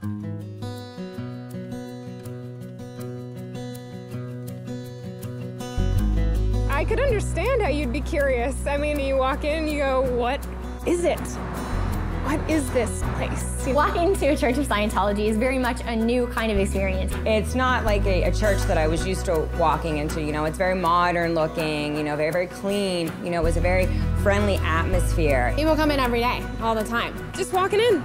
I could understand how you'd be curious. I mean, you walk in and you go, what is it? What is this place? Walking to a Church of Scientology is very much a new kind of experience. It's not like a church that I was used to walking into, you know. It's very modern looking, you know, very, very clean. You know, it was a very friendly atmosphere. People come in every day, all the time. Just walking in.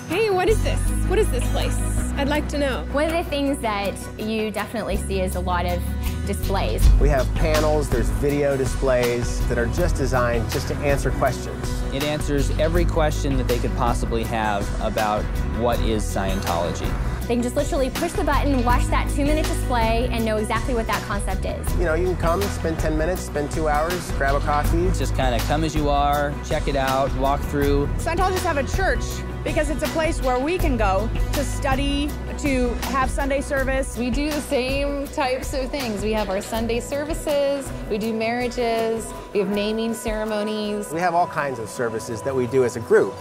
Hey, what is this? What is this place? I'd like to know. One of the things that you definitely see is a lot of displays. We have panels, there's video displays that are just designed just to answer questions. It answers every question that they could possibly have about what is Scientology. They can just literally push the button, watch that 2-minute display, and know exactly what that concept is. You know, you can come, spend 10 minutes, spend 2 hours, grab a coffee. Just kind of come as you are, check it out, walk through. Scientologists have a church because it's a place where we can go to study, to have Sunday service. We do the same types of things. We have our Sunday services, we do marriages, we have naming ceremonies. We have all kinds of services that we do as a group.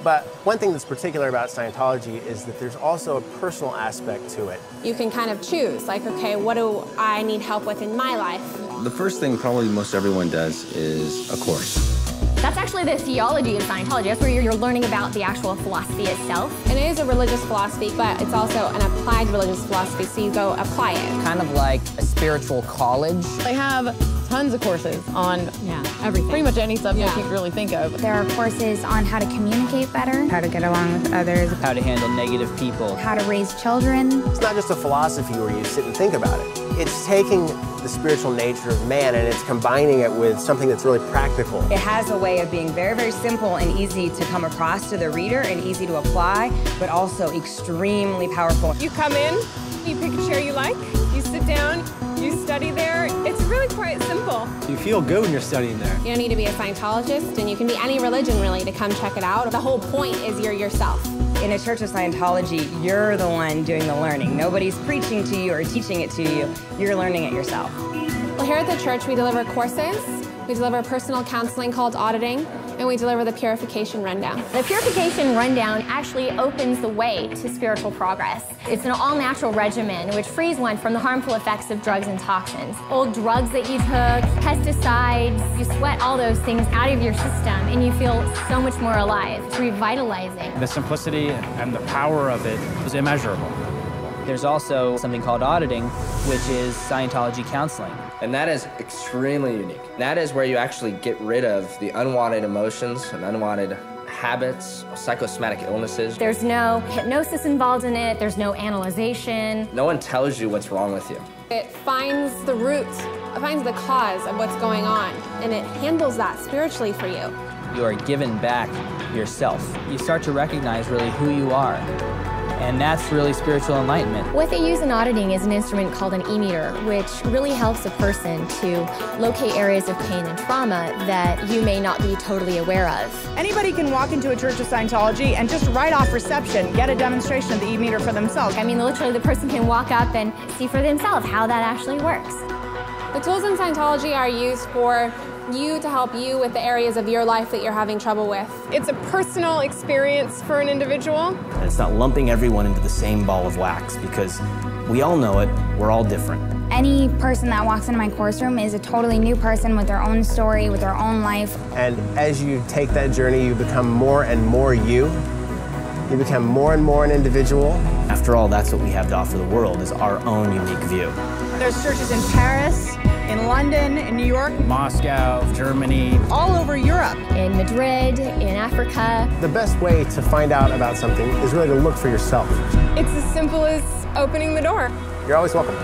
But one thing that's particular about Scientology is that there's also a personal aspect to it. You can kind of choose, like, okay, what do I need help with in my life? The first thing probably most everyone does is a course. That's actually the theology of Scientology. That's where you're learning about the actual philosophy itself. And it is a religious philosophy, but it's also an applied religious philosophy, so you go apply it. Kind of like a spiritual college. They have tons of courses on everything. Pretty much any subject you can really think of. There are courses on how to communicate better, how to get along with others, How to handle negative people. how to raise children. It's not just a philosophy where you sit and think about it. It's taking the spiritual nature of man and it's combining it with something that's really practical. It has a way of being very, very simple and easy to come across to the reader and easy to apply, but also extremely powerful. You come in, you pick a chair you like, you sit down, you study there. It's really quite simple. You feel good when you're studying there. You don't need to be a Scientologist, and you can be any religion, really, to come check it out. The whole point is you're yourself. In a Church of Scientology, you're the one doing the learning. Nobody's preaching to you or teaching it to you. You're learning it yourself. Well, here at the church, we deliver courses, we deliver personal counseling called auditing, and we deliver the purification rundown. The purification rundown actually opens the way to spiritual progress. It's an all-natural regimen which frees one from the harmful effects of drugs and toxins. Old drugs that you took, pesticides, you sweat all those things out of your system and you feel so much more alive. It's revitalizing. The simplicity and the power of it is immeasurable. There's also something called auditing, which is Scientology counseling. And that is extremely unique. That is where you actually get rid of the unwanted emotions and unwanted habits, psychosomatic illnesses. There's no hypnosis involved in it. There's no analyzation. No one tells you what's wrong with you. It finds the root, it finds the cause of what's going on, and it handles that spiritually for you. You are given back yourself. You start to recognize really who you are. And that's really spiritual enlightenment. What they use in auditing is an instrument called an e-meter, which really helps a person to locate areas of pain and trauma that you may not be totally aware of. Anybody can walk into a Church of Scientology and just right off reception get a demonstration of the e-meter for themselves. I mean, literally the person can walk up and see for themselves how that actually works. The tools in Scientology are used for you to help you with the areas of your life that you're having trouble with. It's a personal experience for an individual. And it's not lumping everyone into the same ball of wax because we all know it, we're all different. Any person that walks into my course room is a totally new person with their own story, with their own life. And as you take that journey, you become more and more you. You become more and more an individual. After all, that's what we have to offer the world, is our own unique view. There's churches in Paris, in London, in New York, Moscow, Germany, all over Europe. In Madrid, in Africa. The best way to find out about something is really to look for yourself. It's as simple as opening the door. You're always welcome.